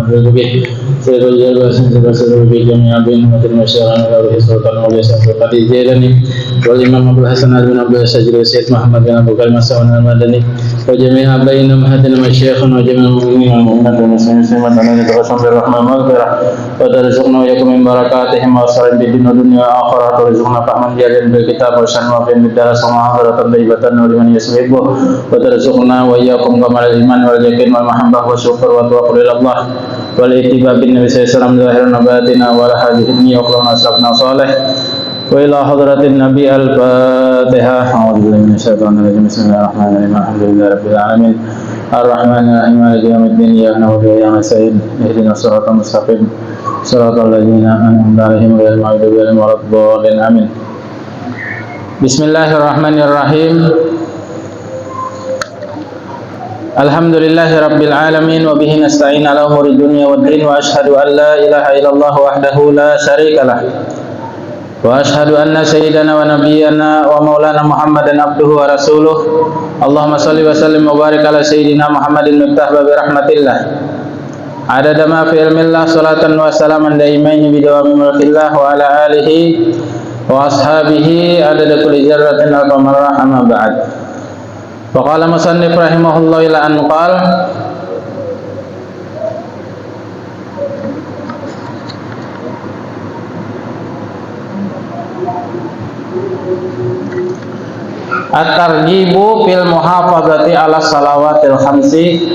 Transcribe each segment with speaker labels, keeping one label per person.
Speaker 1: محبوب به سيد الجلباس سيد به جميع بين مثل مشاغل الله سلطان وليس فقد جيلني والإمام أبو الحسن بن عبد الشجري سيد محمد بن أبو بكر مسعود المدني وجميع بين مهدنا مشايخ وجميع المؤمنين والمؤمنات والمسلمين سلمة على نتقسم بالرحمة والمغفرة وترزقنا وإياكم من بركاتهم وأسرار بالدين والدنيا والآخرة وترزقنا فهما جاريا بالكتاب وشأن وفين بالدرس ومحاضرة طيبة ولمن يستحبه وترزقنا وإياكم كمال الإيمان واليقين والمحبة والشكر والتوكل إلى الله والاتباع بالنبي صلى الله عليه وسلم ظاهرا وباطنا وعلى هذه النية وقلنا أسلافنا صالح وإلى حضرة النبي الفاتحة. أعوذ بالله من الشيطان الرجيم. بسم الله الرحمن الرحيم. الحمد لله رب العالمين الرحمن الرحيم مالك يوم الدين إياك نعبد وإياك نستعين اهدنا الصراط المستقيم صراط الذين أنعمت عليهم غير المغضوب عليهم ولا الضالين آمين. بسم الله الرحمن الرحيم. Alhamdulillahi Rabbil Alamin wa bihi nasta'in ala umuri dunya wad din wa ashhadu an la ilaha illallah wahdahu la syarika lah wa ashhadu anna sayyidana wa nabiyyana wa maulana Muhammadan abduhu wa rasuluh. Allahumma salli wa sallim wa barik ala sayyidina Muhammadin miftah babi rahmatillah adada ma fi ilmillah salatan wa salaman daimain bidawami mulkillah wa ala alihi wa ashabihi adada kulli jarratin al-qamarrah amma ba'd. Faqala musannif rahimahullah ila an qal at-targhibu fil muhafazati ala salawatil khamsi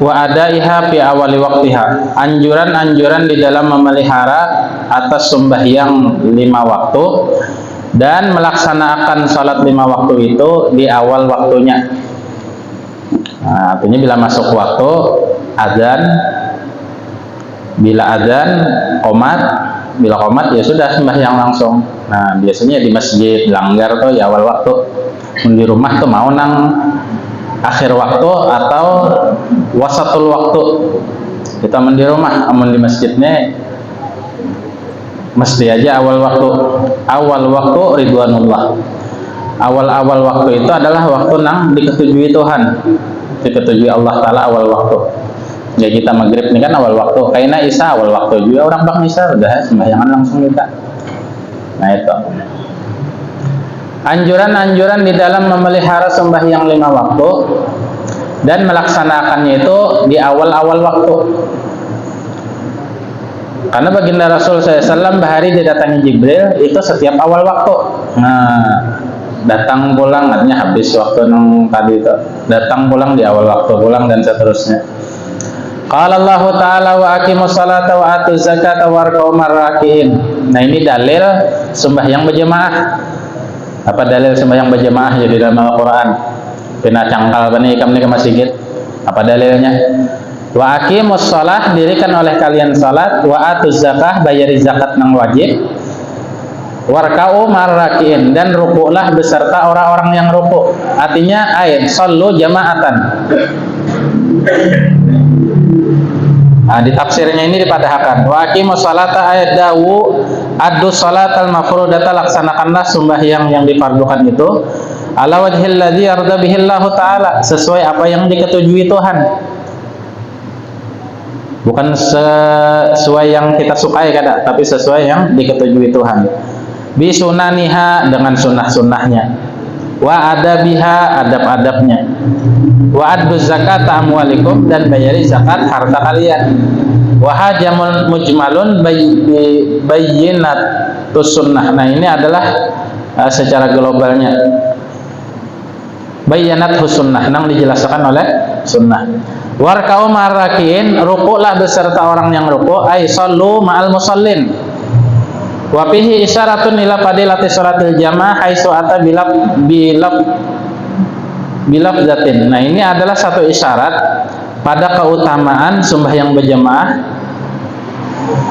Speaker 1: wa adaiha fi awali waqtiha. Anjuran-anjuran di dalam memelihara atas sembahyang 5 waktu dan melaksanakan salat 5 waktu itu di awal waktunya. Nah, artinya bila masuk waktu azan, bila azan qomat, bila qomat ya sudah sembahyang langsung. Nah, biasanya di masjid langgar tuh ya awal waktu. Di rumah tuh mau nang akhir waktu atau wasatul waktu. Kita di rumah, amun di masjidnya mesti aja awal waktu ridwanullah. Awal waktu itu adalah waktu nang diketujui Tuhan, diketujui Allah Ta'ala awal waktu. Ya kita maghrib ini kan awal waktu, kayaknya isya awal waktu juga, orang bang isya udah sembahyangan langsung kita. Nah itu anjuran-anjuran di dalam memelihara sembahyang 5 waktu dan melaksanakannya itu di awal-awal waktu. Karena baginda Rasul SAW bahari didatangi Jibril itu setiap awal waktu. Nah, datang pulang artinya habis waktu nang tadi itu. Datang pulang di awal waktu, pulang dan seterusnya. Qala Allah Ta'ala wa aqimus salata wa atuz zakata warka'u marrakiin. Nah, ini dalil sembahyang berjamaah. Apa dalil sembahyang berjamaah jadi dalam Al-Qur'an? Kena cangkal bani ikam ni ke masjid. Apa dalilnya? Wa aqimus shalah, dirikan oleh kalian salat, wa atuz zakah, bayari zakat nang wajib, warka'u marrakiin, dan rukuklah beserta orang-orang yang rukuk. Artinya ayat sallu jama'atan. Nah, di tafsirnya ini dipadahkan wa aqimus salata ayat dawu addu salatal mafrudata, laksanakanlah sembahyang yang difardukan itu ala wajhil ladzi yarda bihillahu ta'ala, sesuai apa yang diketujui Tuhan. Bukan sesuai yang kita sukai kada, tapi sesuai yang diketujui Tuhan. Bi sunaniha, dengan sunnah-sunnahnya. Wa adabiha, adab-adabnya. Wa addu zakata amwalikum, dan bayari zakat harta kalian. Wa hajamul mujmalun bayyinatus sunnah. Nah, ini adalah secara globalnya. Bayyanat sunnah, nang dijelaskan oleh sunnah. Warka'u marrakiin, rukuklah beserta orang yang rukuk, ay sallu ma'al musallin. Wa fihi isyaratun ila fadilati salatil jamaah haitsu ata bilafzatin. Nah, ini adalah satu isyarat pada keutamaan sembahyang berjamaah,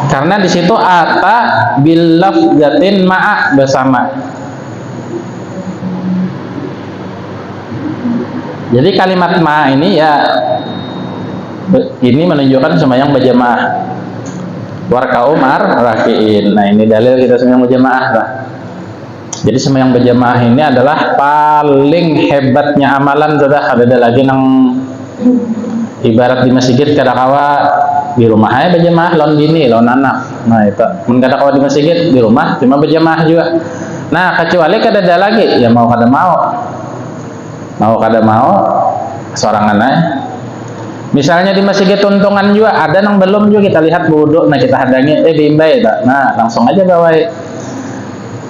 Speaker 1: karena di situ ata bilafzatin ma'a, bersama. Jadi kalimat ma'a ini ya ini menunjukkan sembahyang berjamaah. Warka'u marrakiin. Nah, ini dalil kita sembahyang berjamaah lah. Jadi sembahyang berjamaah ini adalah paling hebatnya amalan, sudah ada lagi nang
Speaker 2: Ibarat di masjid kada kawa di rumah aja berjamaah lawan bini lawan anak. Nah itu mun kada kawa di masjid di rumah cuma berjamaah juga. Nah kecuali kada ada lagi ya mau kada mau sorangan aja. Misalnya di masjid tuntungan juga ada nang belum juga kita lihat wudhu, nah kita hadangi bimbay tak, nah langsung aja gawai.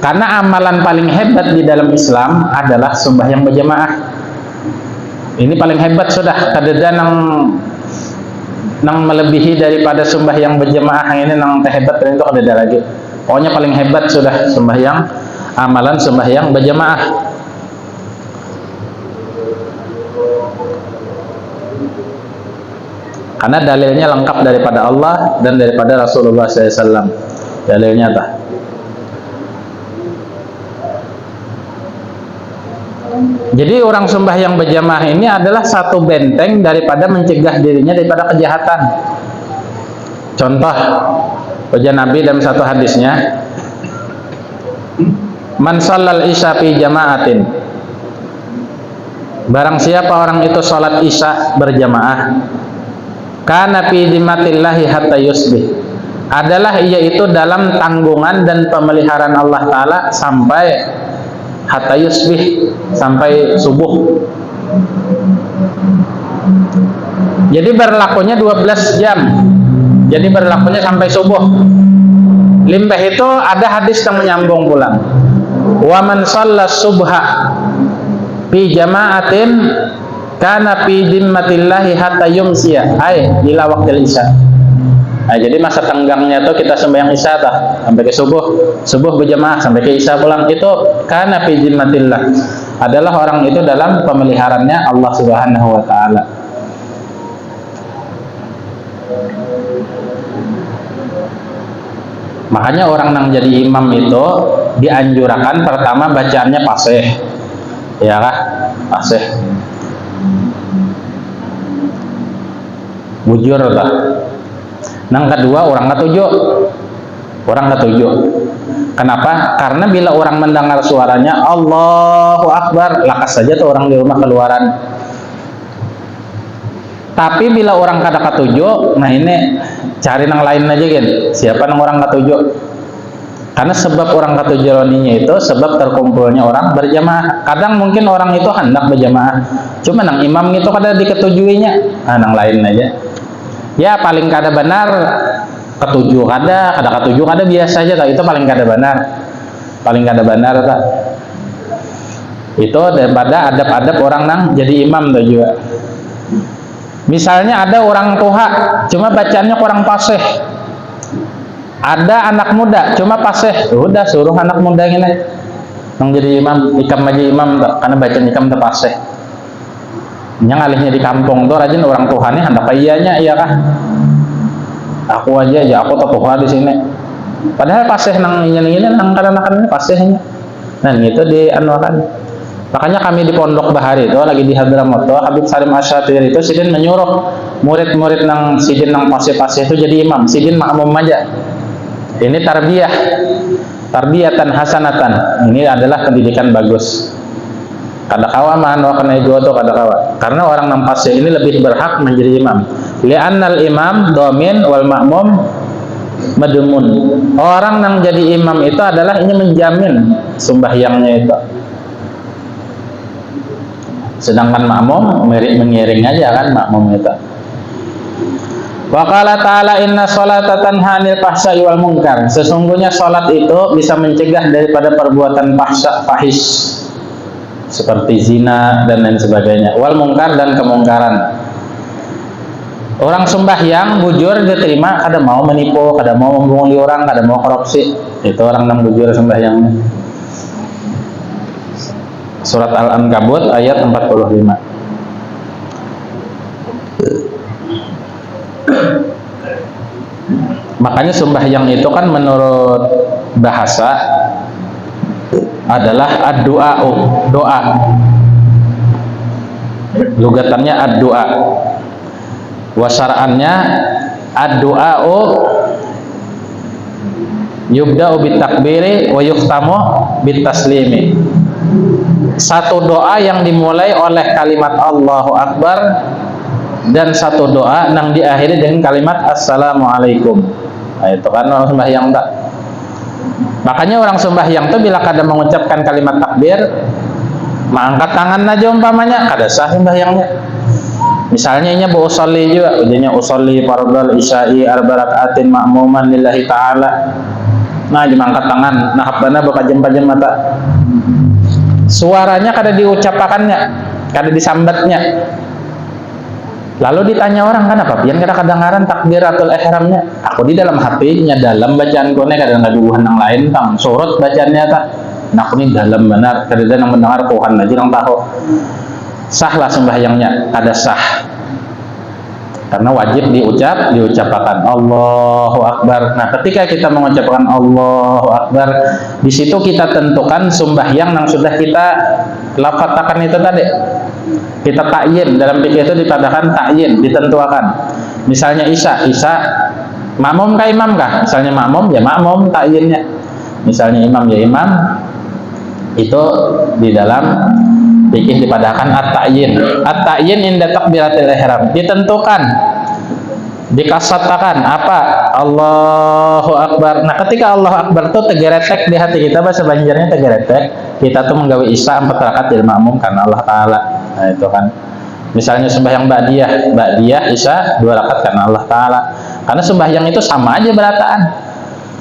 Speaker 2: Karena amalan paling hebat di dalam Islam adalah sembahyang berjamaah. Ini paling hebat sudah, kadeda nang melebihi daripada sembahyang berjamaah ini nang terhebat itu kadeda lagi. Pokoknya paling hebat sudah amalan sembahyang berjamaah. Karena dalilnya lengkap daripada Allah dan daripada Rasulullah SAW. Dalilnya apa? Jadi orang sembahyang berjamaah ini adalah satu benteng daripada mencegah dirinya daripada kejahatan. Contoh, ujar Nabi dalam satu hadisnya, man shallal isya fi jama'atin, barang siapa orang itu sholat isya berjamaah, kana fi dimmatillahi hatta yusbih, adalah ia itu dalam tanggungan dan pemeliharaan Allah Ta'ala sampai hatta yusbih, sampai subuh. Jadi berlakunya 12 jam. Jadi berlakunya sampai subuh. Limbah itu ada hadis yang menyambung pulang. Wa man shalla subha fi jama'atin kana fi dimmatillahi hatta yumsiya, ai ila waqtil isya. Nah, jadi masa tenggangnya tuh kita sembahyang isya sampai ke subuh berjamaah sampai ke isya pulang, itu kana fi zimmatillah, adalah orang itu dalam pemeliharaannya Allah Subhanahu wa taala. Makanya orang yang jadi imam itu dianjurkan pertama bacaannya fasih. Ya kah? Fasih. Bujur lah. Nang kedua orang ketujuh. Kenapa? Karena bila orang mendengar suaranya Allahu Akbar, lakas saja tuh orang di rumah keluaran. Tapi bila orang kada ketujuh, nah ini cari nang lain aja kan. Siapa nang orang ketujuh? Karena sebab orang ketujuh itu sebab terkumpulnya orang berjamaah. Kadang mungkin orang itu hendak berjamaah, cuma nang imam itu kada diketujuinya, nah nang lain aja. Ya paling kada benar ketujuh kada ketujuh kada biasa aja tak, itu paling kada benar tak. Itu daripada adab-adab orang nang jadi imam tuh juga. Misalnya ada orang tua cuma bacaannya kurang fasih, ada anak muda cuma fasih, udah suruh anak muda ini nang jadi imam, ikam aja imam tak, karena bacaan ikam tak fasih. Yang alihnya di kampung tuh rajin orang Tuhan nih hendak iyanya, iya kah? Aku aja aku tak Tuhan di sini. Padahal pasih nang ini nang kadang-kadang pasihnya. Nah itu di anuakan. Makanya kami di Pondok Bahari itu lagi di Hadramaut, Habib Salim Asyatiri itu sidin menyuruh murid-murid nang sidin nang pasih-pasih itu jadi imam, sidin makmum aja. Ini tarbiyatan hasanatan. Ini adalah pendidikan bagus. Kada kawa man wa kana ego to kada kawa. Karena orang nang pasih ini lebih berhak menjadi imam. Li'annal imam dhamin wal ma'mum madmun. Orang nang jadi imam itu adalah ini menjamin sembahyangnya itu. Sedangkan makmum mengiring aja kan makmum itu. Wa qala ta'ala inna sholata tanha 'anil fahsya'i wal munkar. Sesungguhnya salat itu bisa mencegah daripada perbuatan fahish seperti zina dan lain sebagainya, wal mungkar dan kemungkaran. Orang sembahyang bujur diterima, kada mau menipu, kada mau membunguli orang, kada mau korupsi, itu orang nang bujur sembahyangnya. Surat Al-Ankabut ayat 45. Makanya sembahyang itu kan menurut bahasa adalah ad-du'a, doa. Lugatannya ad-du'a. Wasara'annya ad-du'a'u yubda'u bitakbiri wa yukhtamu bitaslimi. Satu doa yang dimulai oleh kalimat Allahu Akbar dan satu doa yang diakhiri dengan kalimat assalamualaikum. Nah, itu kan orang sembahyang tak. Makanya orang sembahyang tuh bila kada mengucapkan kalimat takbir, mengangkat tangan aja umpamanya, kada sah sembahyangnya. Misalnya ini bu usolli juga, ujinya usolli fardal isya'i arba rakaatin ma'muman lillahi ta'ala. Nah, dimangkat tangan, nah habana bakajem-pajem mata. Suaranya kada diucapkannya, kada disambatnya. Lalu ditanya orang, kan apa? Pian kada kedengaran takbiratul ihramnya. Aku di dalam HP-nya, dalam bacaan kone kada ngaduhan yang lain tang. Surut bacaannya tak. Nah, aku ini dalam benar, kada yang mendengar Tuhan aja yang tahu. Sahlah sembahyangnya, ada sah. Karena wajib diucapkan Allahu Akbar. Nah, ketika kita mengucapkan Allahu Akbar, di situ kita tentukan sembahyang yang sudah kita lafadzkan itu tadi. Kita takyin, dalam fikih itu dikatakan takyin, ditentukan. Misalnya Isya makmum kah imam kah? Misalnya makmum, ya makmum takyinnya. Misalnya imam, ya imam. Itu di dalam fikih dipadakan at-ta'yin. At-ta'yin inda takbiratul ihram. Ditentukan, dikasatakan apa? Allahu Akbar. Nah, ketika Allahu Akbar itu tegeretek di hati kita, bahasa Banjarnya tegeretek, kita tuh menggawe Isya 4 rakaat di makmum karena Allah Ta'ala. Nah, itu kan. Misalnya sembahyang ba'diyah Isya 2 rakaat karena Allah Ta'ala. Karena sembahyang itu sama aja berataan.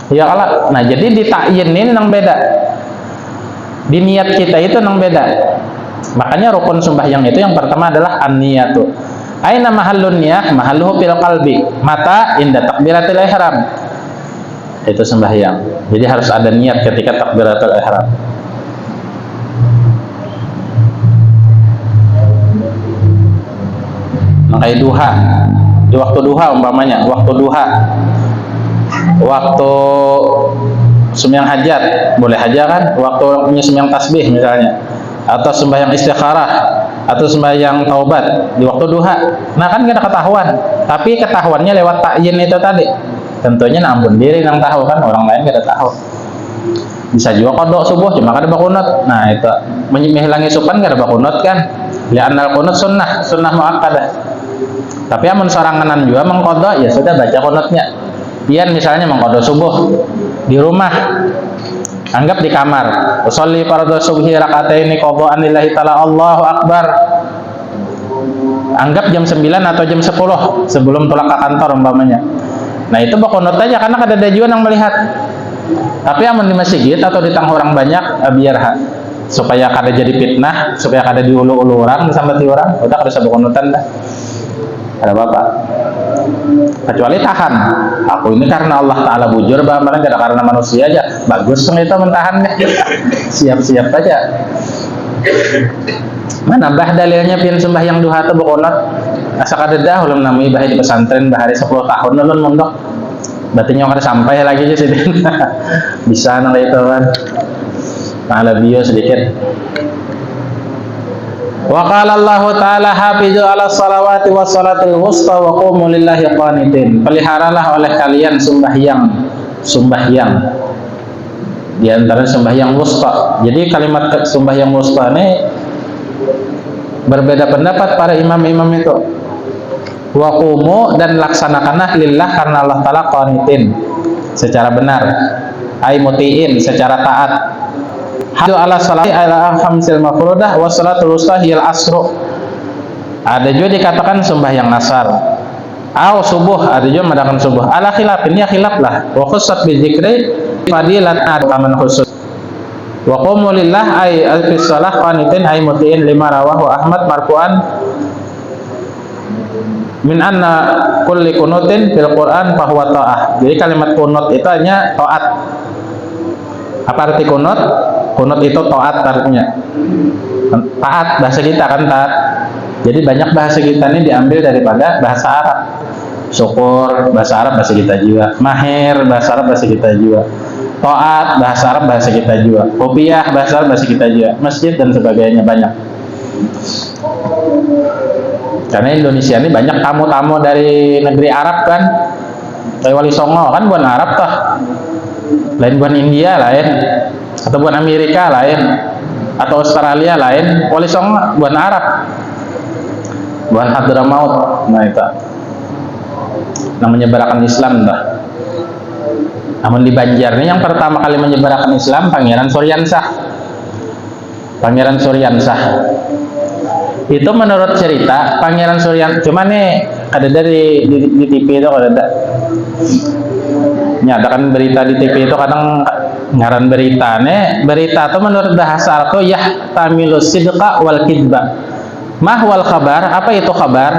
Speaker 2: Ya kalau. Nah, jadi di ta'yin ini yang beda. Di niat kita itu yang beda. Makanya rukun sembahyang itu yang pertama adalah an-niyatu. Aina mahallun niyah? Mahalluhu fil qalbi. Mata inda takbiratul ihram. Itu sembahyang. Jadi harus ada niat ketika takbiratul ihram. Makanya duha. Di waktu duha umpamanya, waktu sembahyang hajat, boleh aja kan? Waktu sembahyang tasbih misalnya, atau sembahyang istikharah, atau sembahyang taubat di waktu duha. Nah, kan kita ketahuan, tapi ketahuannya lewat takyin itu tadi. Tentunya ampun diri yang tahu kan, orang lain kada tahu. Bisa juga kodok subuh cuma kada bakunut. Nah, itu menghilangi supan kada bakunut kan? Li'annal kunut sunnah muakkadah. Tapi amun soranganan juga mengkodok, ya sudah baca kunutnya. Pian misalnya mengkodok subuh di rumah, anggap di kamar, usolli fardhu subhi rakataini qadha'an lillahi ta'ala Allahu Akbar. Anggap jam 9 atau jam 10 sebelum pulang ke kantor umpamanya. Nah, itu bakunut aja karena kada ada juga yang melihat. Tapi amun di masjid atau di tengah orang banyak, biar supaya kada jadi fitnah, supaya kada diulu-ulu orang, disambati orang, udah kada usah bakunutan dah. Ada apa? Kecuali tahan. Aku ini karena Allah Ta'ala bujur, bahkan tidak karena manusia aja. Bagus itu mentahannya. Siap-siap aja. Mana bah dalilnya pian sembahyang duha atau bakunut? Asa kada dah ulun nami bah di pesantren bahari 10 tahun ulun mondok. Berarti nyawa kada sampai lagi aja sih. Bisa nang itu kan. Ta'ala bio sedikit. Wa qala Allah Ta'ala hafizu ala salawati wa salatil wusta wa qumu lillahi qanitin. Peliharalah oleh kalian sembahyang. Di antara sembahyang wusta. Jadi kalimat sembahyang wusta ini berbeda pendapat para imam-imam itu. Wa qumu, dan laksanakanlah lillah karena Allah Ta'ala qanitin secara benar. Ai mutiin secara taat. Hadu ala salati ala khamsil mafrudah wa salatul wusta hiyal asru. Ada juga dikatakan sembahyang nasar. Au subuh, ada juga mengatakan subuh. Ala khilafin, ya khilaf lah. Wa khussat bi dzikri fadilat ataman khusus. Wa qumu lillah ay alfis salah qanitin ay mutiin lima rawahu Ahmad marfu'an min anna kulli kunutin fil Qur'an fa huwa ta'ah. Jadi kalimat kunut itu hanya taat. Apa arti kunut? Kunut itu taat artinya. Taat bahasa kita kan taat. Jadi banyak bahasa kita ini diambil daripada bahasa Arab. Syukur bahasa Arab bahasa kita juga. Mahir bahasa Arab bahasa kita juga. Taat bahasa Arab bahasa kita juga. Rupiah bahasa Arab bahasa kita juga. Masjid dan sebagainya banyak. Karena Indonesia ini banyak tamu-tamu dari negeri Arab kan. Kayak Wali Songo kan bukan Arab toh. Lain bukan India lain. Atau bukan Amerika lain, atau Australia lain, Wali Songo bukan Arab. bukan Hadramaut. Nah itu yang menyebarkan Islam dah. Namun di Banjar ini yang pertama kali menyebarkan Islam Pangeran Suryansah. Pangeran Suryansah itu menurut cerita Pangeran Suryan, cuma nih ada dari di TV itu ada nyatakan berita di TV itu kadang ngaran berita itu menurut bahasa Arab yahtamilu sidqa wal kidba. Mahwal khabar, apa itu khabar?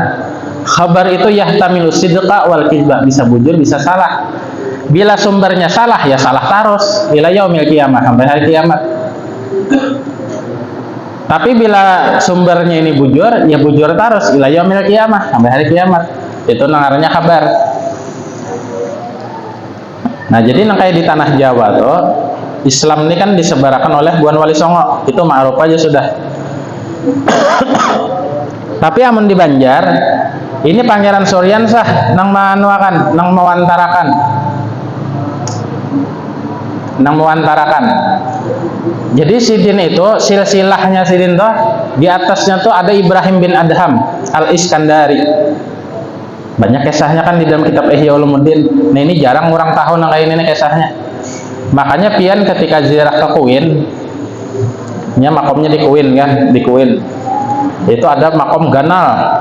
Speaker 2: Khabar itu yahtamilu sidqa wal kidba, bisa bujur bisa salah. Bila sumbernya salah ya salah terus ila yaumil qiyamah, sampai hari kiamat. Tapi bila sumbernya ini bujur, ya bujur terus ila yaumil qiyamah, sampai hari kiamat. Itu namanya kabar. Nah, jadi kayak di tanah Jawa tuh, Islam ini kan disebarkan oleh Buan Wali Songo. Itu ma'ruf aja sudah. Tapi amun di Banjar, ini Pangeran Suryansah nang manuakan, nang mewantarakan. Jadi Sidin itu silsilahnya Sidin tuh di atasnya tuh ada Ibrahim bin Adham Al-Iskandari. Banyak kisahnya kan di dalam kitab Ihya Ulumuddin. Nah ini jarang orang tahu nang kayak ini kisahnya. Makanya pian ketika ziarah ke Kuin, nya makomnya di Kuin kan, di Kuin. Itu ada makom ganal.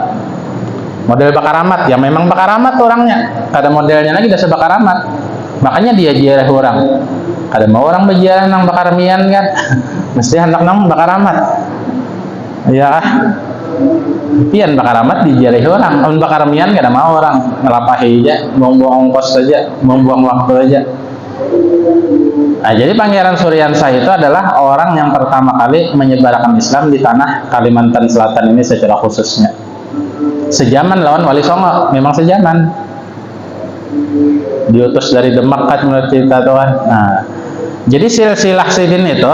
Speaker 2: Model Bakaramat, ya memang Bakaramat orangnya. Ada modelnya lagi dasar Bakaramat. Makanya dia ziarah orang. Ada mau orang berjalan nang Bakarmian kan, mesti hendak nang Bakaramat. Ya, pian Bakaramat dijarah orang. Om Bakarmian gak ada mau orang ngelapahi aja, buang-buang ongkos saja, buang-buang waktu aja. Nah, jadi Pangeran Suryansah itu adalah orang yang pertama kali menyebarkan Islam di tanah Kalimantan Selatan ini secara khususnya. Sejaman lawan Wali Songo, memang sejaman. Diutus dari Demak kan menurut cerita tuh kan. Nah, jadi silsilah Sidin itu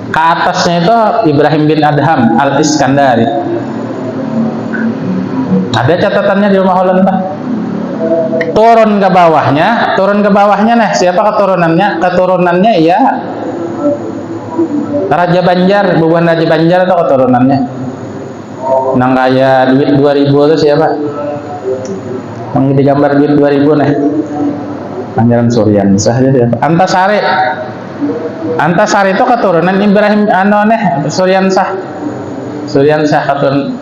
Speaker 2: ke atasnya itu Ibrahim bin Adham Al-Iskandari. Ada catatannya di rumah Holland Pak. Turun ke bawahnya nah siapa keturunannya? Keturunannya ya Raja Banjar, bukan Raja Banjar atau keturunannya. Nang kaya duit 2000 itu siapa? Yang digambar duit 2000 nih. Pangeran Suryansah aja. Antasari itu keturunan Ibrahim Suryansah keturunan.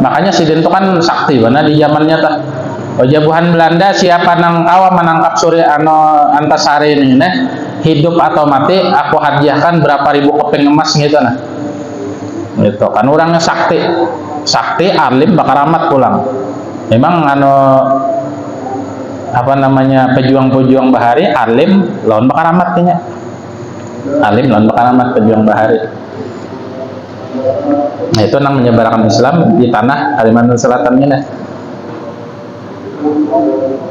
Speaker 2: Makanya Sidin itu kan sakti mana di zamannya tah. Jabuhan Belanda siapa nang kawa menangkap Antasari ini nih, hidup atau mati aku hadiahkan berapa ribu keping emas gitu nah. Gitu kan orangnya sakti alim Bakaramat pulang. Memang pejuang bahari alim lawan Bakaramatnya. Alim lawan Bakaramat pejuang bahari. Nah, itu nang menyebarkan Islam di tanah Kalimantan Selatan ini.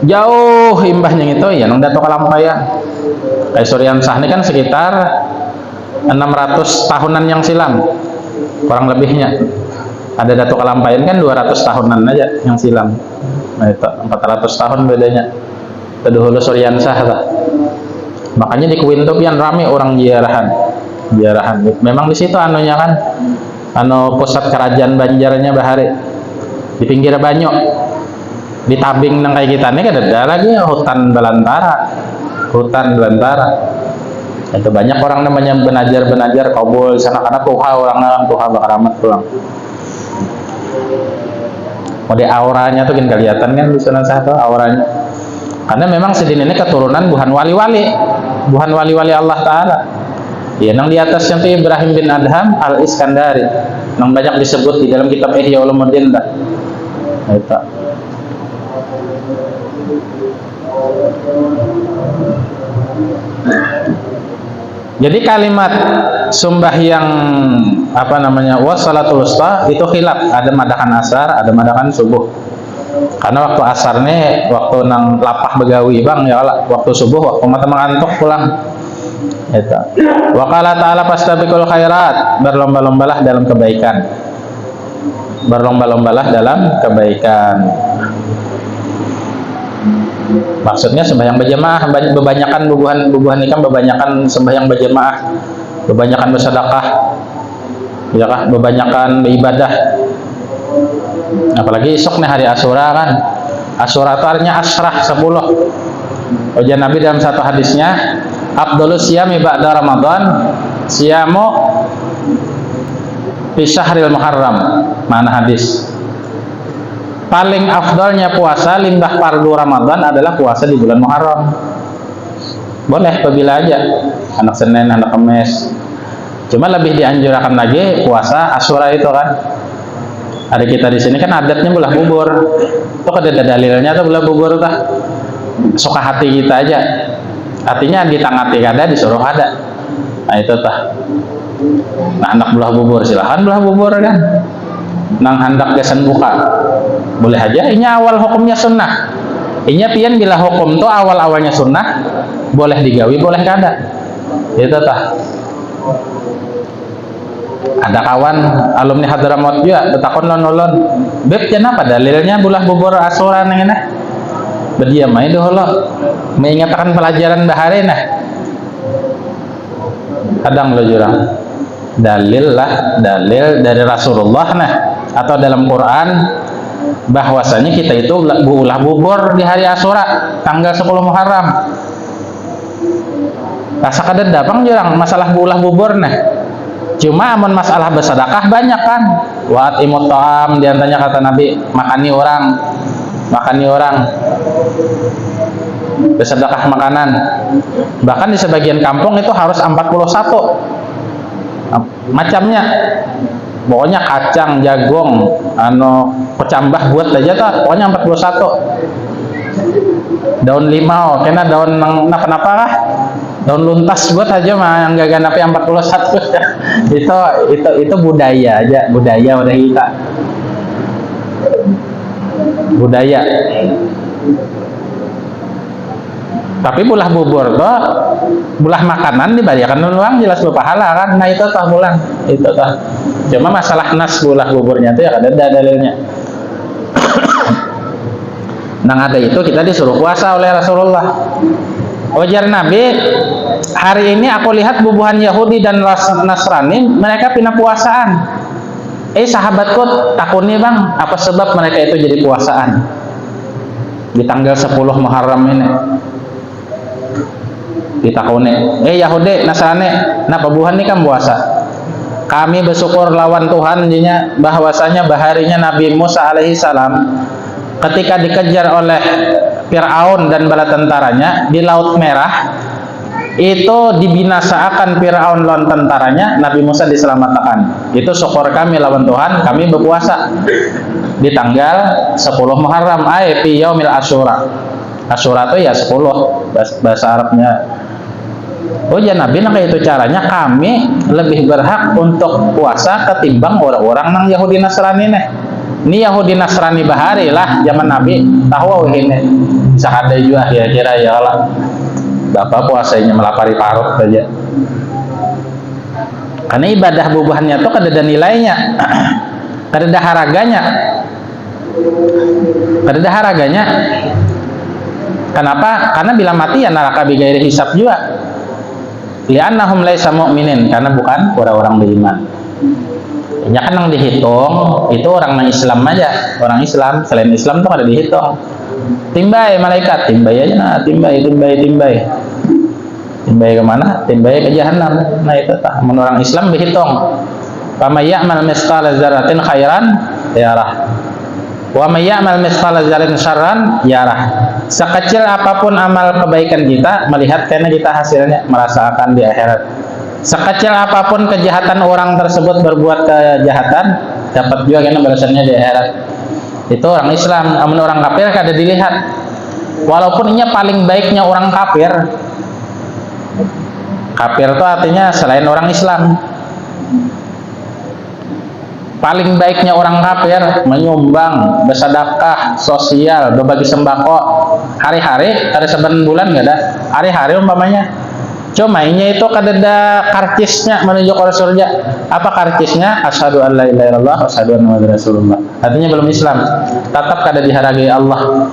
Speaker 2: Jauh imbahnya itu ya nang Dato Kalampayan. Kayak Suryansah ini kan sekitar 600 tahunan yang silam. Kurang lebihnya. Ada Dato Kalampayan kan 200 tahunan aja yang silam. Nah itu 400 tahun bedanya. Terdahulu Suryansah lah. Makanya di Kuin tuh pian rame orang ziarahan. Memang di situ anunya kan pusat kerajaan Banjarnya bahari. Di pinggir Banyu. Di tabing nang kayak kita ini kan ada lagi hutan belantara. Itu banyak orang namanya benajar kabul sana karena tuha Bakaramat pulang. Mode auranya tuh kan kelihatan kan di sana satu auranya. Karena memang Sidin ini keturunan buhan wali-wali Allah Ta'ala. Ya, nang di atasnya tuh Ibrahim bin Adham Al-Iskandari. Nang banyak disebut di dalam kitab Ihya Ulumuddin dah. Itu. Jadi kalimat sembahyang wassalatul wusta itu khilaf, ada madakan asar, ada madakan subuh. Karena waktu asar nih waktu nang lapah begawi bang ya Allah, waktu subuh waktu mata mengantuk pulang. Itu. Wa qala ta'ala fastabiqul khairat, berlomba-lombalah dalam kebaikan. Maksudnya sembahyang berjamaah, bebanyakan bubuhan nikah, bebanyakan sembahyang berjamaah, bebanyakan bersedekah, ya kah, bebanyakan beribadah. Apalagi esok nih hari Asyura kan. Asyura itu artinya asrah 10. Ujar Nabi dalam satu hadisnya, afdhalus siyami ba'da Ramadan siyamu fi syahril Muharram. Mana hadis? Paling afdalnya puasa limbah fardu Ramadan adalah puasa di bulan Muharram. Boleh apabila aja, anak Senin, anak Kamis. Cuma lebih dianjurkan lagi puasa Asyura itu kan. Ada kita di sini kan adatnya belah bubur. Itu ada dalilnya tuh belah bubur tuh. Suka hati kita aja. Artinya ditangati kada disuruh ada. Nah itu tuh. Nah anak belah bubur silahkan belah bubur kan. Nang hendak kesan buka. Boleh aja. Ini awal hukumnya sunnah. Ini pian bila hukum tuh awal-awalnya sunnah, boleh digawi, boleh kada. Itu tuh. Ada kawan alumni Hadramaut juga betakon lon-lon. Beb kenapa dalilnya bulah bubur Asyura nang enak? Berdiam aja dulu. Mengingatkan pelajaran bahari nah. Kadang lo jurang. Dalil dari Rasulullah nah atau dalam Quran bahwasanya kita itu ulah bubur di hari Asyura tanggal 10 Muharram. Rasa kada dapang jurang masalah ulah bubur nah. Cuma amun masalah bersedekah banyak kan. Wa imut ta'am diantaranya kata Nabi, makani orang. Bersedekah makanan. Bahkan di sebagian kampung itu harus 41 macamnya. Pokoknya kacang, jagung, kecambah buat aja tuh, pokoknya 41. Daun limau, kena daun kenapa kah? Daun luntas buat aja mah yang gak ganapnya 41. itu budaya aja, budaya udah kita. Budaya. Tapi bulah bubur tuh, bulah makanan dibayarkan uang jelas berpahala kan. Nah itu tuh bulan, itu tuh. Cuma masalah nas bulah buburnya tuh ya ada dalilnya. Nang ada itu kita disuruh puasa oleh Rasulullah. Ujar Nabi, hari ini aku lihat bubuhan Yahudi dan Nasrani mereka pindah puasaan. Sahabatku takuni bang, apa sebab mereka itu jadi puasaan di tanggal 10 Muharram ini? Ditakuni, Yahudi, Nasrani, nah bubuhan ini kan puasa. Kami bersyukur lawan Tuhan bahwasanya baharinya Nabi Musa alaihissalam ketika dikejar oleh Fir'aun dan bala tentaranya di Laut Merah, itu dibinasakan Fir'aun lawan tentaranya, Nabi Musa diselamatkan. Itu syukur kami lawan Tuhan, kami berpuasa di tanggal 10 Muharram, fi yaumil Asyura. Asyura itu ya 10 bahasa Arabnya. Ya Nabi nah itu caranya kami lebih berhak untuk puasa ketimbang orang-orang nang Yahudi Nasrani nih. Ini Yahudi Nasrani bahari lah zaman Nabi tahu ini bisa ada juga kira-kira ya lah. Bapak puasanya melapari parut saja. Karena ibadah bubuhannya tuh kada nilainya, kada haraganya. Kenapa? Karena bila mati ya neraka bigairi hisab juga. Li'annahum laisa mu'minin, karena bukan orang-orang beriman. Ya kan yang dihitung itu orang Islam aja, orang Islam. Selain Islam tuh ada dihitung. Timbai malaikat, timbai aja nah, timbai kemana? Timbai ke jahanam. Nah itu tah, menurut orang Islam dihitung. Faman ya'mal mithqala dzarratin khairan yarah. Wa may ya'mal mithqala dzarratin syarran yarah. Sekecil apapun amal kebaikan kita, melihat karena kita hasilnya merasakan di akhirat. Sekecil apapun kejahatan orang tersebut berbuat kejahatan, dapat juga karena balasannya di akhirat. Itu orang Islam. Amun orang kafir kada dilihat. Walaupun ini paling baiknya orang kafir. Kafir itu artinya selain orang Islam. Paling baiknya orang kafir menyumbang, bersedekah, sosial, berbagi sembako hari-hari, ada 9 bulan nggak ada hari-hari umpamanya. Cuma ini itu kada karcisnya menuju ke surga. Apa karcisnya? Asyhadu an la ilaha illallah wa asyhadu anna muhammadar rasulullah. Artinya belum Islam, tetap kada dihargai Allah,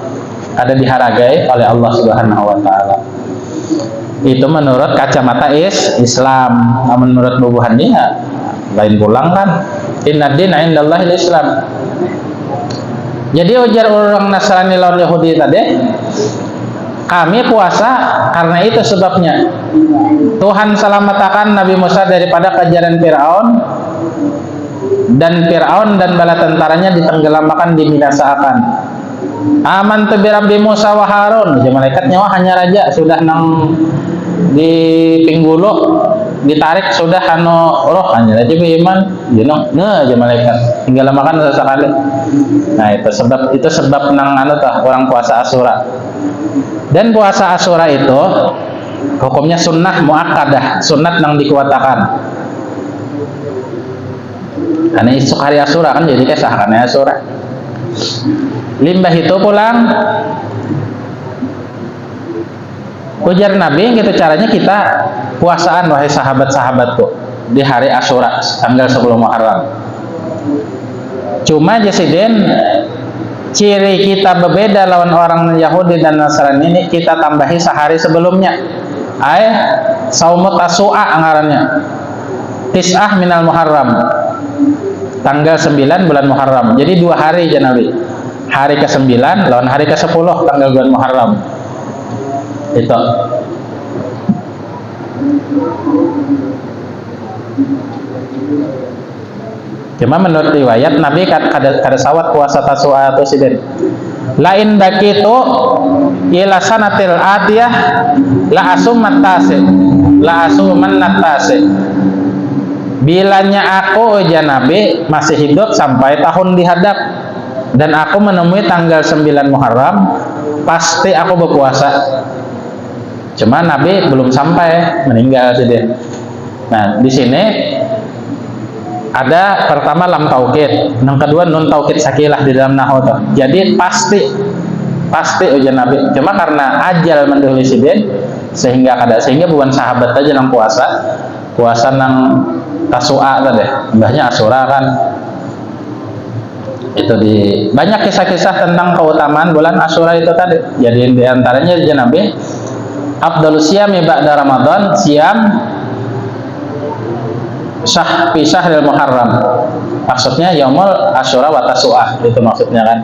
Speaker 2: kada dihargai oleh Allah Subhanahu wa taala. Itu menurut kacamata Islam. Menurut bubuhan dia lain pulang kan. Inna din indallahil Islam. Jadi ujar orang Nasrani lawan Yahudi tadi, kami puasa karena itu sebabnya. Tuhan selamatkan Nabi Musa daripada kejaran Fir'aun, dan Fir'aun dan bala tentaranya ditenggelamkan, dibinasakan. Aman tu bi Rabbi Musa wa Harun. Si malaikat nyawa hanya raja sudah nang di pinggulu ditarik sudah roh hanya aja iman jenong aja malaikat tinggal makan sesekali. Nah itu sebab nang orang puasa Asyura. Dan puasa Asyura itu hukumnya sunnah muakkadah, sunnat nang dikuatakan. Karena esok hari Asyura kan jadi kesah karena Asyura. Limbah itu pulang ujar Nabi, gitu caranya kita puasaan wahai sahabat-sahabatku di hari Asyura tanggal 10 Muharram. Cuma jasiden ciri kita berbeda lawan orang Yahudi dan Nasrani ini, kita tambahi sehari sebelumnya. Saumut Tasu'a ngarannya. Tis'ah minal Muharram. Tanggal 9 bulan Muharram. Jadi 2 hari aja Nabi. Hari ke-9 lawan hari ke-10 tanggal bulan Muharram. Itu. Cuma menurut riwayat Nabi kada sawat puasa Tasu'a atau Sidin. Lain bakitu ila sanatil atiyah la asuman natase. Bilanya aku ujar Nabi masih hidup sampai tahun dihadap dan aku menemui tanggal 9 Muharram, pasti aku berpuasa. Cuma Nabi belum sampai, meninggal Sidin. Nah, di sini ada pertama lam taukid, yang kedua nun taukid sakilah di dalam nahwu. Jadi pasti ujian Nabi. Cuma karena ajal mendahului Sidin sehingga bukan sahabat aja nang puasa nang Tasu'a tadi, mbahnya Asyura kan. Itu di banyak kisah-kisah tentang keutamaan bulan Asyura itu tadi. Jadi di antaranya ujian Nabi, afdhalus siyami ba'da Ramadan siyam fi syahril Muharram. Maksudnya yaumul Asyura wa Tasu'ah, itu maksudnya kan.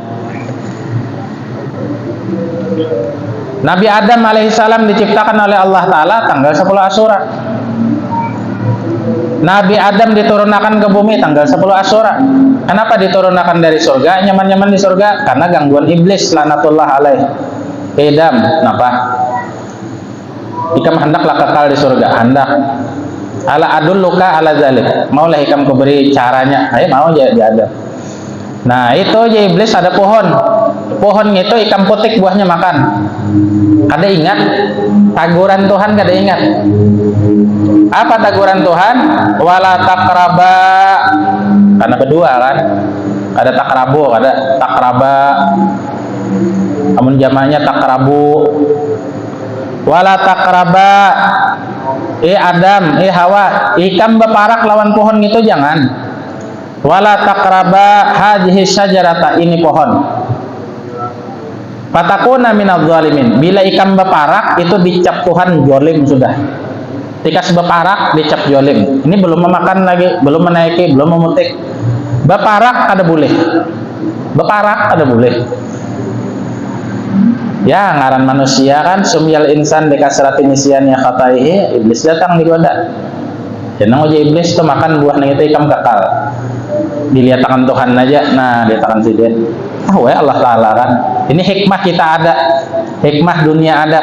Speaker 2: Nabi Adam alaihissalam diciptakan oleh Allah Ta'ala tanggal 10 Asyura. Nabi Adam diturunkan ke bumi tanggal 10 Asyura. Kenapa diturunkan dari surga? Nyaman-nyaman di surga karena gangguan iblis lanatullah alaih. Adam, kenapa? Ikam hendaklah kekal di surga, hendak. Ala adulluka ala zalik. Maulah ikam kuberi caranya. Ayo mau jadi Adam. Nah, itu aja iblis ada pohon. Pohon itu ikam putik buahnya makan. Kada ingat taguran Tuhan, kada ingat. Apa taguran Tuhan? Wala taqraba. Karena kedua kan. Ada takrabu, ada takraba. Amun jamaknya takrabu. Wala taqraba. Adam, Hawa, ikam beparak lawan pohon itu jangan. Wala taqraba hadhihi syajarata, ini pohon. Fatakuna minadh dhalimin. Bila ikam beparak itu dicap Tuhan zalim sudah. Tikas beparak dicap zalim. Ini belum memakan lagi, belum menaiki, belum memutik. Beparak kada boleh. Beparak kada boleh. Ya, ngaran manusia kan sumyal insan dikasrati nisyan ya khataihi, iblis datang digoda. Jangan aja iblis tuh makan buah nang itu ikam kekal. Dilihatkan Tuhan aja, nah dilihatkan Sidin. Ya Allah Ta'ala kan. Ini hikmah kita ada, hikmah dunia ada.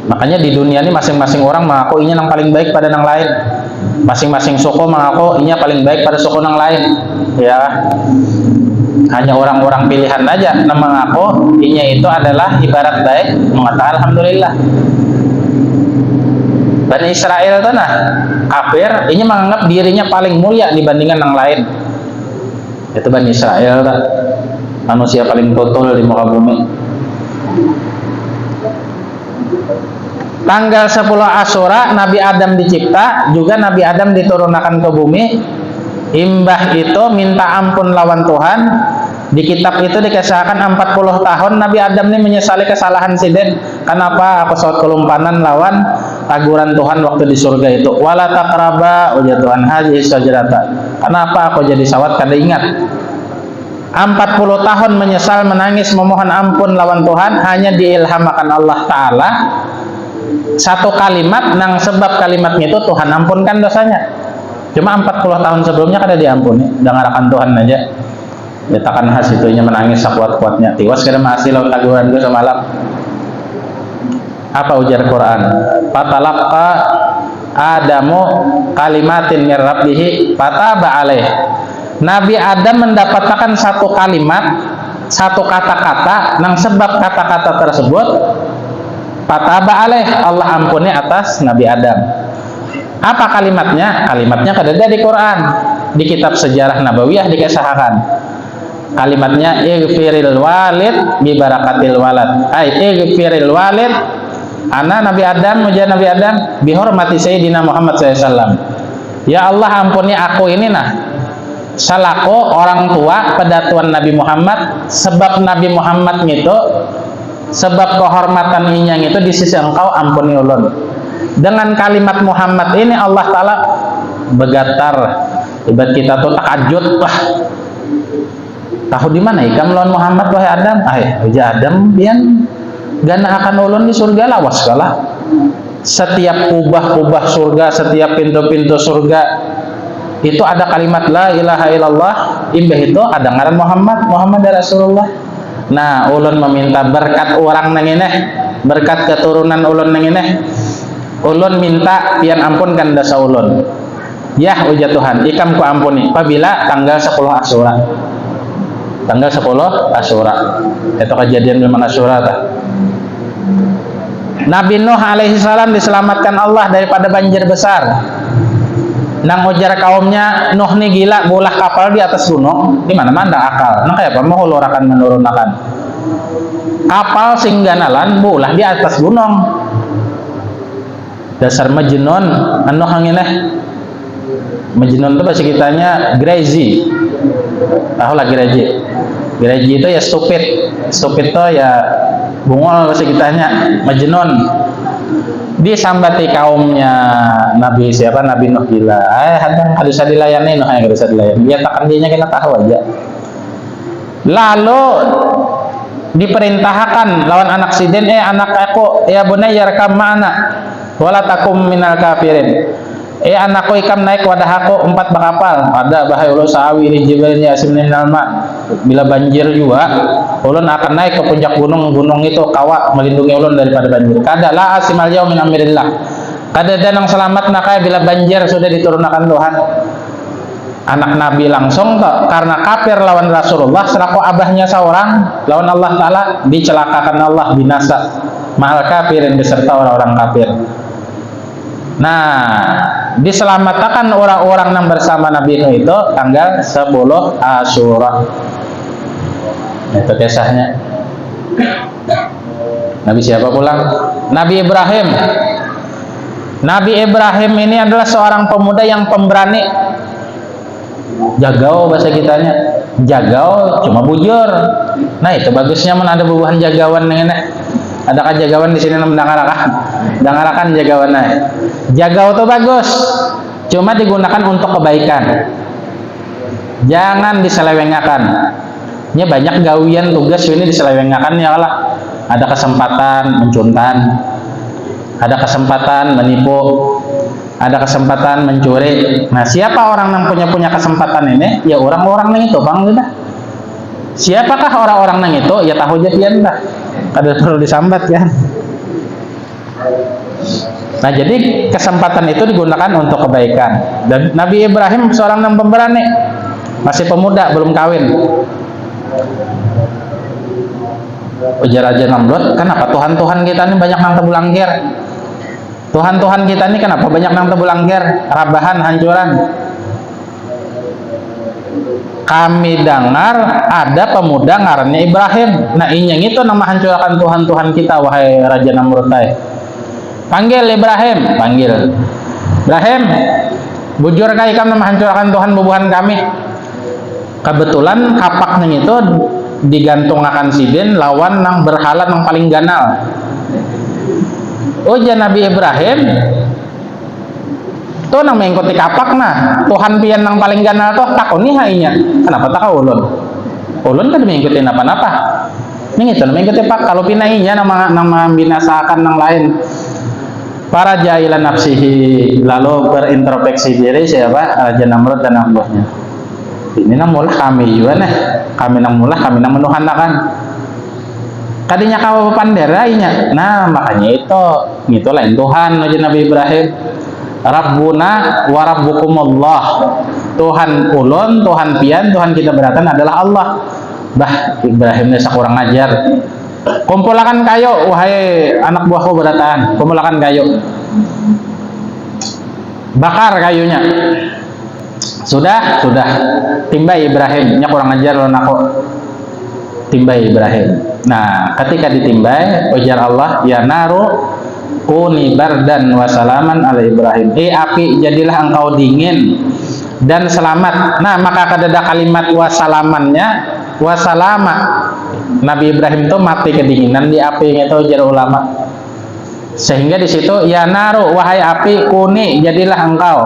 Speaker 2: Makanya di dunia ini masing-masing orang mengaku inya yang paling baik pada yang lain. Masing-masing suku mengaku inya paling baik pada suku yang lain. Ya. Hanya orang-orang pilihan aja yang mengaku inya itu adalah ibarat baik, mengatakan alhamdulillah. Bani Israel itu nah kafir, inya menganggap dirinya paling mulia dibandingkan yang lain. Itu Bani Israel tak? Manusia paling total di muka bumi. Tanggal 10 Asyura Nabi Adam dicipta, juga Nabi Adam diturunkan ke bumi. Imbah itu minta ampun lawan Tuhan. Di kitab itu dikisahkan 40 tahun Nabi Adam ini menyesali kesalahan Sidin. Kenapa aku saut kelumpanan lawan taguran Tuhan waktu di surga itu. Wala taqraba ujar Tuhan hadhihi syajarata. Kenapa aku jadi sawat kada ingat. 40 tahun menyesal, menangis, memohon ampun lawan Tuhan, hanya diilhamakan Allah Ta'ala satu kalimat, nang sebab kalimatnya itu Tuhan ampunkan dosanya. Cuma 40 tahun sebelumnya kada diampuni, dengarakan Tuhan aja. Ditakan khas itunya menangis sekuat-kuatnya, tiwas kada masih laut taguran dosa malam. Apa ujar Quran? Fatalaqa Adamu kalimatin min rabbih fataba alaih. Nabi Adam mendapatkan satu kalimat, satu kata-kata, nang sebab kata-kata tersebut fataba alaih, Allah ampuni atas Nabi Adam. Apa kalimatnya? Kalimatnya kada ada di Quran, di kitab sejarah Nabawiyah dikisahkan. Kalimatnya ighfiril walid bi barakatil walad. Ighfiril walid, ana Nabi Adam, muja Nabi Adam, bihormati Sayyidina Muhammad SAW. Ya Allah ampuni aku ini salaku orang tua pedatuan Nabi Muhammad, sebab Nabi Muhammad itu, sebab kehormatan inyang itu di sisi engkau, ampuni ulun. Dengan kalimat Muhammad ini Allah Ta'ala begatar. Ibarat kita tuh takajud, wah tahu di mana ikam lawan Muhammad wahai Adam? Uja Adam bian gana akan ulun di surga lawas kalah. Setiap kubah-kubah surga, setiap pintu-pintu surga itu ada kalimat la ilaha illallah, imbah itu ada ngaran Muhammad Rasulullah. Nah, ulun meminta berkat orang nang ini, berkat keturunan ulun nang ini, ulun minta pian ampunkan dosa ulun. Ya uja Tuhan, ikam ku ampuni apabila tanggal 10 Asyura. Tanggal 10 Asyura. Itu kejadian memang Asyura tah. Nabi Nuh alaihi salam diselamatkan Allah daripada banjir besar. Nang ujar kaumnya, Nuh nih gila, bolah kapal di atas gunung, di mana-mana akal. Nah kayak apa mau ulurakan menurunkan kapal singganalan bolah di atas gunung. Dasar majnun, anu hangineh. Majnun itu bahasa kitanya crazy. Tahu lah crazy. Crazy itu ya stupid. Stupid itu ya bungol bahasa kitanya, majnun. Disambati kaumnya Nabi siapa? Nabi Nuh gila. Harus dilayani, Nuh yang harus dilayani. Ya tak kerjanya kita tahu aja. Lalu diperintahkan lawan anak sidin, anak aku, ya bunayya yarkam ma'ana wala takum minal kafirin. Anakku ikam naik wadah aku 4 bakapal. Ada bahaya ulun sawi li jibalnya asimnin alma. Bila banjir juga, ulun akan naik ke puncak gunung itu kawat melindungi ulun daripada banjir. Kada la asimal yaum min amrillah. Kada ada nang selamat nakaya bila banjir sudah diturunkan Tuhan. Anak Nabi langsung karena kafir lawan Rasulullah, selaku abahnya seorang lawan Allah Ta'ala, dicelakakan Allah, binasa ma'al kafirin beserta orang-orang kafir. Nah, diselamatkan orang-orang yang bersama Nabi Nuh itu tanggal 10 Asyura. Itu kisahnya. Nabi siapa pulang? Nabi Ibrahim. Nabi Ibrahim ini adalah seorang pemuda yang pemberani. Jagau bahasa kitanya. Jagau cuma bujur. Nah, itu bagusnya men ada bubuhan jagawan yang ini. Adakah jagawan di sini mendangarakan? Dangarakan jagawan naik. Jagau itu bagus, cuma digunakan untuk kebaikan. Jangan diselewengakan. Ini banyak gawian tugas ini diselewengakan ya lah. Ada kesempatan mencuntan, ada kesempatan menipu, ada kesempatan mencuri. Nah, siapa orang yang punya kesempatan ini? Ya orang-orang yang itu, bang udah. Siapakah orang-orang yang itu? Ya tahu jadian dah. Ada perlu disambat ya. Nah, jadi kesempatan itu digunakan untuk kebaikan. Dan Nabi Ibrahim seorang yang pemberani, masih pemuda, belum kawin. Ujar Raja Namrud, kenapa Tuhan-Tuhan kita ini banyak nang tebulangkir? Tuhan-Tuhan kita ini kenapa banyak nang tebulangkir? Rabahan, hancuran. Kami dengar ada pemuda ngarannya Ibrahim. Nah, inyang itu nama hancurkan Tuhan-Tuhan kita, wahai Raja Namrud. Panggil Ibrahim, panggil. Ibrahim, bujur kah ikam nama hancurkan Tuhan bubuhan kami? Kebetulan kapaknya itu digantung sidin lawan nang berhala nang paling ganal. Ujar Nabi Ibrahim, tuh nang mengikuti kapak nah Tuhan pian nang paling ganal tuh takoni hainya. Kenapa tak ulun? ulun kan mengikuti apa-apa. Ini itu mengikuti pak kalau pinainya nama binasakan yang lain. Para jahilan nafsihi lalu berintrospeksi diri siapa Raja Namrud dan anak-buahnya. Ini namulah kami juga nih. Kami nang menuhanakan. Kadinya kau panderainya. Nah, makanya itu lain Tuhan aja Nabi Ibrahim. Rabbuna wa rabbukumullah. Tuhan ulun, Tuhan pian, Tuhan kita beratan adalah Allah. Bah, Ibrahimnya sakurang ajar. Kumpulakan kayu, wahai anak buahku beratan. Kumpulakan kayu. Bakar kayunya. Sudah. Timbai Ibrahim, nya kurang ajar lo aku. Timbai Ibrahim. Nah, ketika ditimbai, ujar Allah, ya naru kuni bardan wa salaman ala Ibrahim. Api, jadilah engkau dingin dan selamat. Nah, maka ada kalimat wasalamannya, wasalama. Nabi Ibrahim itu mati kedinginan di api, itu ujar ulama. Sehingga di situ ya naru wahai api kuni jadilah engkau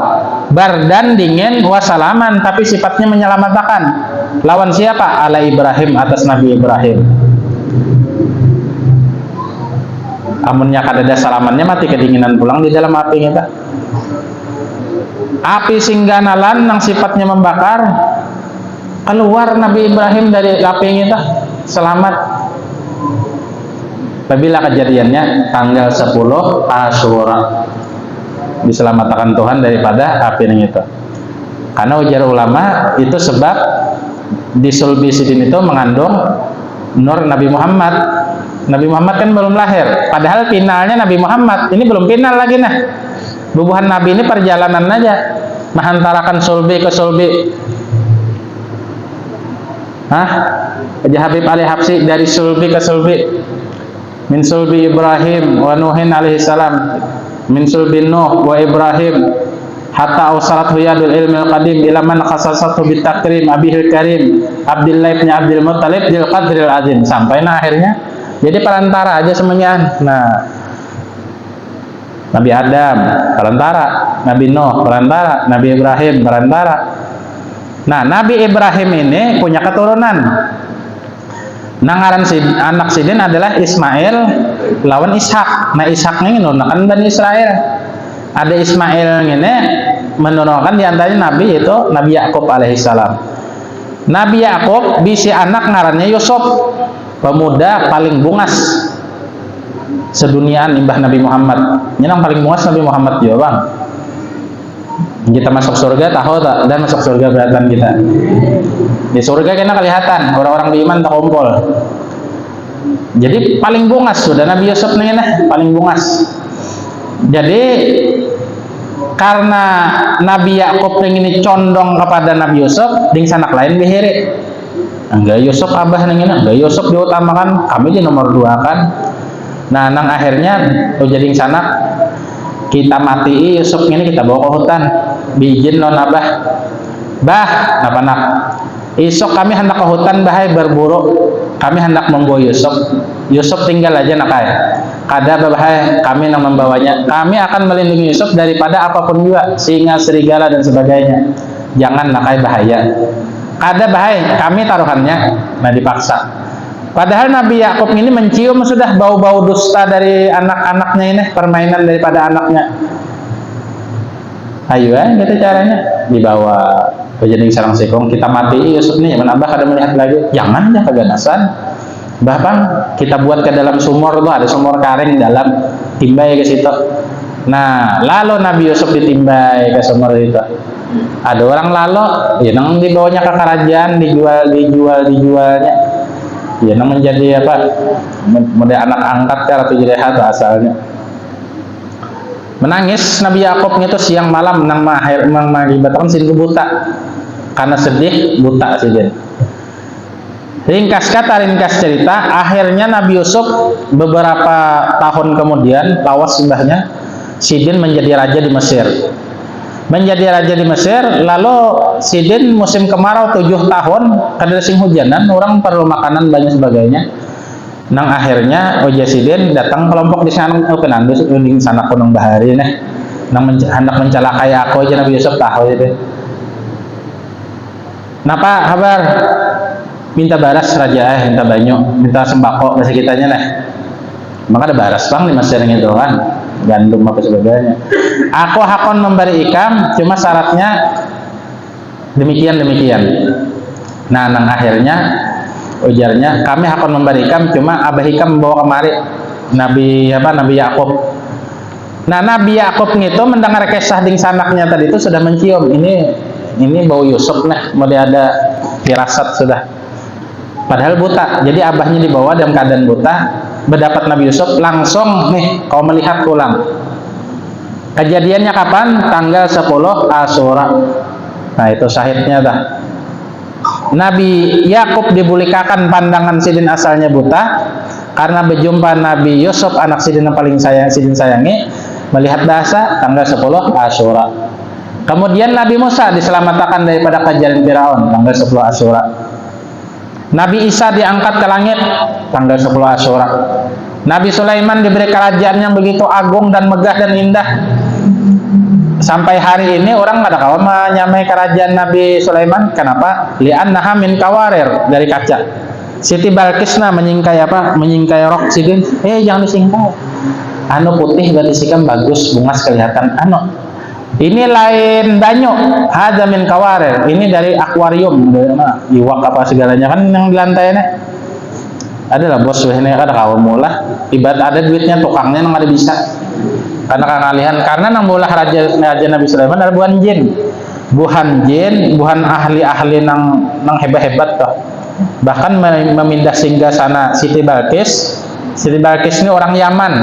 Speaker 2: bardan dingin wasalaman, tapi sifatnya menyelamatkan. Lawan siapa? Ala Ibrahim, atas Nabi Ibrahim. Amunnya kadada salamannya mati kedinginan pulang di dalam api kita. Api singganalan yang sifatnya membakar, keluar Nabi Ibrahim dari api kita selamat. Apabila kejadiannya tanggal 10 Asyura diselamatkan Tuhan daripada api yang itu. Karena ujar ulama itu sebab di sulbi sidin itu mengandung nur Nabi Muhammad. Nabi Muhammad kan belum lahir, padahal finalnya Nabi Muhammad. Ini belum final lagi nah. Bubuhan Nabi ini perjalanan aja, mengantarakan sulbi ke sulbi. Aja Habib Ali Habsyi dari sulbi ke sulbi. Min sulbi Ibrahim wa Nuhin alaihi salam, min sulbi Nuh wa Ibrahim, hatta awsalat huyadul ilmil qadim ila man khasasatu bitakrim abihil karim Abdillah ibn Abdul Muttalib dil qadril azim. Sampai nah akhirnya jadi perantara aja semuanya. Nah, Nabi Adam perantara, Nabi Nuh perantara, Nabi Ibrahim perantara. Nah, Nabi Ibrahim ini punya keturunan. Nangaran anak sidin adalah Ismail lawan Ishak. Nah, Ishaknya ini nurunakan Bani Israel. Ada Ismail ini menurunkan diantaranya Nabi, yaitu Nabi Yakub alaihissalam. Nabi Yakub bisi anak ngarannya Yusuf, pemuda paling bungas seduniaan imbah Nabi Muhammad. Yang paling bungas Nabi Muhammad juga bang. Kita masuk surga tahu tak? Dan masuk surga beratan kita. Di surga kena kelihatan orang-orang beriman tak kumpul. Jadi paling bungas sudah Nabi Yusuf nih nah, paling bungas. Jadi karena Nabi Yakub ini condong kepada Nabi Yusuf, ding sanak lain bihiri. Enggak Yusuf abah nih enggak Yusuf diutamakan, kami di nomor 2 kan. Nah, nang akhirnya jadi sanak kita mati Yusuf ini kita bawa ke hutan. Bijin non abah. Bah, napa nak? Isok kami hendak ke hutan bahai berburu. Kami hendak membawa Yusuf. Yusuf tinggal aja nakai. Kada bahai kami yang membawanya. Kami akan melindungi Yusuf daripada apapun juga, singa, serigala dan sebagainya. Jangan nakai bahaya. Kada bahai kami taruhannya. Nah dipaksa. Padahal Nabi Yakub ini mencium sudah bau-bau dusta dari anak-anaknya ini, permainan daripada anaknya. Ayo gitu caranya dibawa jadi sarang sikong kita mati Yusuf nih menambah kada melihat lagi jangan ya keganasan bahkan kita buat ke dalam sumur tuh ada sumur karing dalam timbai ke situ. Nah lalu Nabi Yusuf ditimbai ke sumur itu ada orang lalu ya nang dibawanya ke kerajaan dijualnya ya nang menjadi apa model anak angkat ya atau jadi hatu asalnya. Menangis Nabi Yakub itu siang malam nang mengakibatkan sin buta karena sedih buta saja. Ringkas kata ringkas cerita akhirnya Nabi Yusuf beberapa tahun kemudian lawas simbahnya Sidin menjadi raja di Mesir. Menjadi raja di Mesir lalu Sidin musim kemarau 7 tahun kada sing hujanan orang perlu makanan banyak sebagainya. Nang akhirnya Oja Sidin datang kelompok di sana penandus di sana kunung bahari nih nang hendak mencelakai aku aja Nabi Yusuf tahu itu. Napa kabar minta baras raja minta banyu, minta sembako bahasa kitanya nah. Maka ada baras bang di masjid itu kan, gandum apa sebagainya. Aku hakon memberi ikam, cuma syaratnya demikian. Nah, nang akhirnya ujarnya kami hakon memberi ikam, cuma abah ikam membawa kemari Nabi Yakub. Nah, Nabi Yakub itu mendengar kisah ding sanaknya tadi itu sudah mencium ini bau Yusuf nih, mulai ada firasat sudah. Padahal buta. Jadi abahnya dibawa dalam keadaan buta, berdapat Nabi Yusuf, langsung nih kau melihat pulang. Kejadiannya kapan? Tanggal 10 Asyura. Nah, itu syahidnya dah. Nabi Yakub dibulikakan pandangan sidin asalnya buta karena berjumpa Nabi Yusuf anak sidin yang paling sidin sayangi, melihat bahasa tanggal 10 Asyura. Kemudian Nabi Musa diselamatkan daripada kejaran Firaun tanggal 10 Asyura. Nabi Isa diangkat ke langit tanggal 10 Asyura. Nabi Sulaiman diberi kerajaan yang begitu agung dan megah dan indah. Sampai hari ini orang nggak ada kawan menyamai kerajaan Nabi Sulaiman. Kenapa? Li'annaha min kawarir, dari kaca. Siti Balkisna menyingkai rok sidin. Jangan disingkai. Anu putih berarti sikam bagus, bungas kelihatan. Ini lain banyu, hadza min kawarir. Ini dari akuarium, iwak apa segalanya kan yang di lantai ini. Adalah bos ini ada kawan mula. Ibarat ada duitnya tukangnya nang ada bisa. Karena kengalihan, karena nang mula raja Nabi Sulaiman ada buhan jin, buhan ahli-ahli nang hebat-hebat toh. Bahkan memindah singgah sana Siti Balkis. Siti Balkis ini orang Yaman.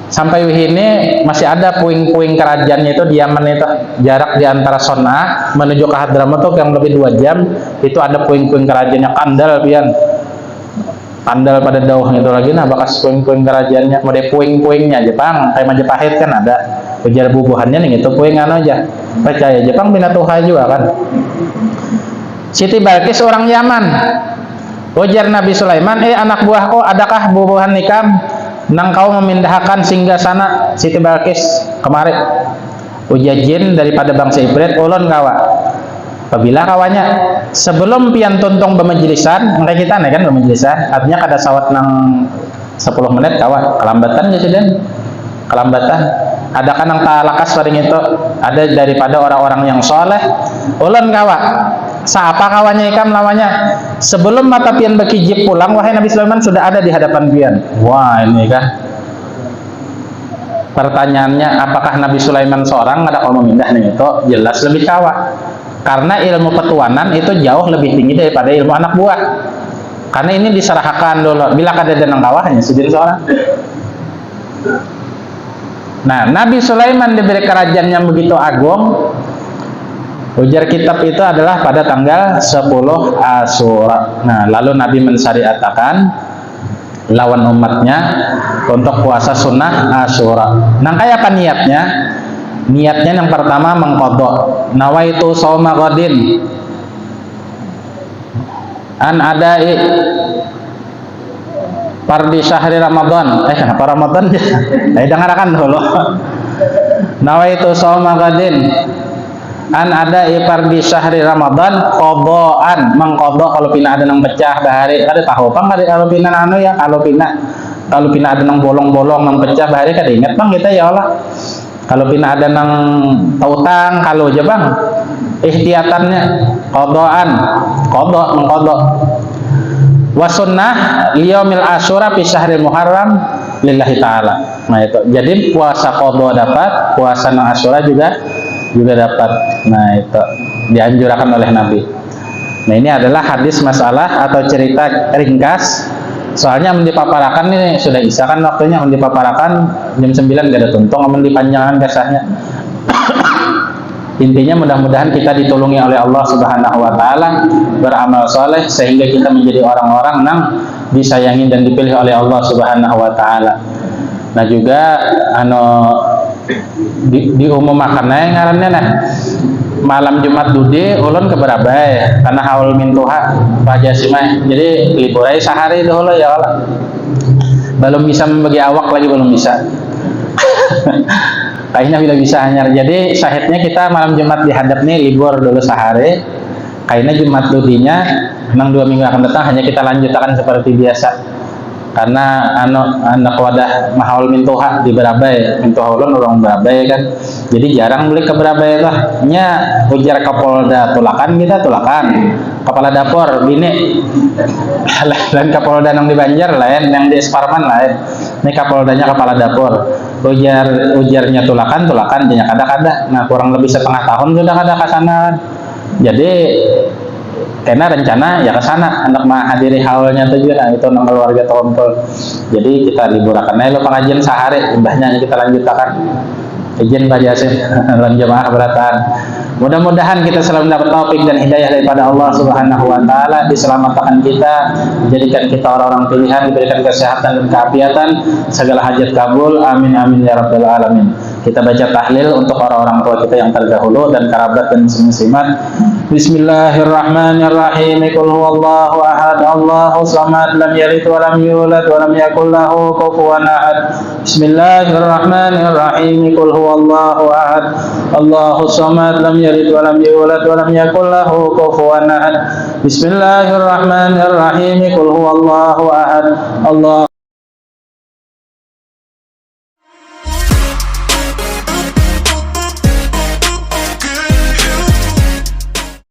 Speaker 2: Sampai ini masih ada puing-puing kerajaannya itu di Yaman itu. Jarak di antara Sona menuju ke Hadramaut yang lebih 2 jam, itu ada puing-puing kerajaannya kandal pian. Kandal pada dauh itu lagi nah bekas puing-puing kerajaannya. Mode puing-puingnya Jepang kayak Majapahit kan ada. Ujar bubuhannya nih itu puing aja. Percaya Jepang bina Tuhan juga kan. Siti Balkis orang Yaman. Ujar Nabi Sulaiman, anak buahku, adakah bubuhan nikam nang kau memindahkan singgah sana Siti Balkis kemari? Ujar jin daripada bangsa Ibrit, ulun kawa. Apabila kawannya sebelum pian tuntung bermajlisan, mereka kita nih kan bermajlisan, artinya kada sawat nang 10 menit kawan, kelambatan ya sudah. Kelambatan. Ada kan nang talakas pada itu, ada daripada orang-orang yang soleh. Ulun kawa. Siapa kawannya ikam lawannya? Sebelum mata pian berkijip pulang, wahai Nabi Sulaiman sudah ada di hadapan pian. Wah, ini kan. Pertanyaannya, apakah Nabi Sulaiman seorang ada kalau memindah nih itu? Jelas lebih kawa. Karena ilmu petuanan itu jauh lebih tinggi daripada ilmu anak buah. Karena ini diserahkan dulu. Bila kada ada nang kawahnya sedih seorang. Nah, Nabi Sulaiman diberi kerajaan yang begitu agung. Ujar kitab itu adalah pada tanggal 10 Asyura. Nah, lalu Nabi mensyariatkan lawan umatnya untuk puasa sunnah Asyura. Nah, kayak apa niatnya? Niatnya yang pertama mengqadha. Nawaitu shauma ghadin an adai fardi syahri Ramadan. Kenapa Ramadan? Dengarkan dulu. Nawaitu shauma ghadin an ada fardi syahri Ramadan qadaan, mengqadha kalau pina ada nang pecah bahari. Kada tahu bang kalau pina anu ya, kalau pina ada nang bolong-bolong nang pecah bahari kada ingat bang kita ya Allah. Kalau pina ada nang tautang kalau aja bang ihtiyatannya qadaan, mengqadha. Wa sunnah liyaumil asyura fi syahril muharram lillahi taala. Nah itu. Jadi puasa qadha dapat, puasa nang Asyura juga dapat. Nah itu dianjurkan oleh Nabi. Nah ini adalah hadis masalah atau cerita ringkas. Soalnya mendipaparakan ini sudah isa kan waktunya, mendipaparakan jam 9 gak ada tuntung, mendipanjangan kisahnya. Intinya mudah-mudahan kita ditolongi oleh Allah Subhanahu wa taala beramal soleh sehingga kita menjadi orang-orang yang disayangi dan dipilih oleh Allah Subhanahu wa taala. Nah juga di umum makannya ngarannya nah malam Jumat dude ulun ke Barabai karena haul mintuha Pak Jasimah, jadi liburai sehari dulu ya Allah. Belum bisa membagi awak lagi, belum bisa. Kayaknya tidak bisa hanya. Jadi syahidnya kita malam Jumat dihadap nih libur dulu sehari. Kayaknya Jumat dudinya Nang 2 minggu akan datang hanya kita lanjutkan seperti biasa. Karena anak wadah mahaul mintuha di Barabai, mintuha ulun orang Barabai kan, jadi jarang beli ke Barabai lah. Nya ujar Kapolda tulakan, kita tulakan kepala dapur bini lain Kapolda nang di Banjar lain, yang di Esparman lain, ini Kapoldanya kepala dapur. Ujarnya tulakan jadinya kada. Nah kurang lebih setengah tahun sudah kada kesana. Jadi karena rencana ya ke sana hendak menghadiri haulnya tujuan, nah, itu nang keluarga tompel. Jadi kita liburakan aja lo pengajian sehari, imbahnya kita lanjutkan izin Pak Jasin dalam jamaah beratan. Mudah-mudahan kita selalu mendapat taufik dan hidayah daripada Allah Subhanahu wa taala, diselamatkan kita, menjadikan kita orang-orang pilihan, diberikan kesehatan dan keafiatan, segala hajat kabul. Amin amin ya rabbal alamin. Kita baca tahlil untuk orang-orang tua kita yang terdahulu dan kerabat dan muslimat. Bismillahirrahmanirrahim. Qul huwallahu ahad, Allahus samad, lam yalid wa lam yulad wa lam yakul lahu kufuwan ahad. Bismillahirrahmanirrahim. Qul huwallahu ahad, Allahus samad, lam yalid wa lam yulad wa lam yakul lahu kufuwan ahad. Bismillahirrahmanirrahim. Qul huwallahu ahad, Allah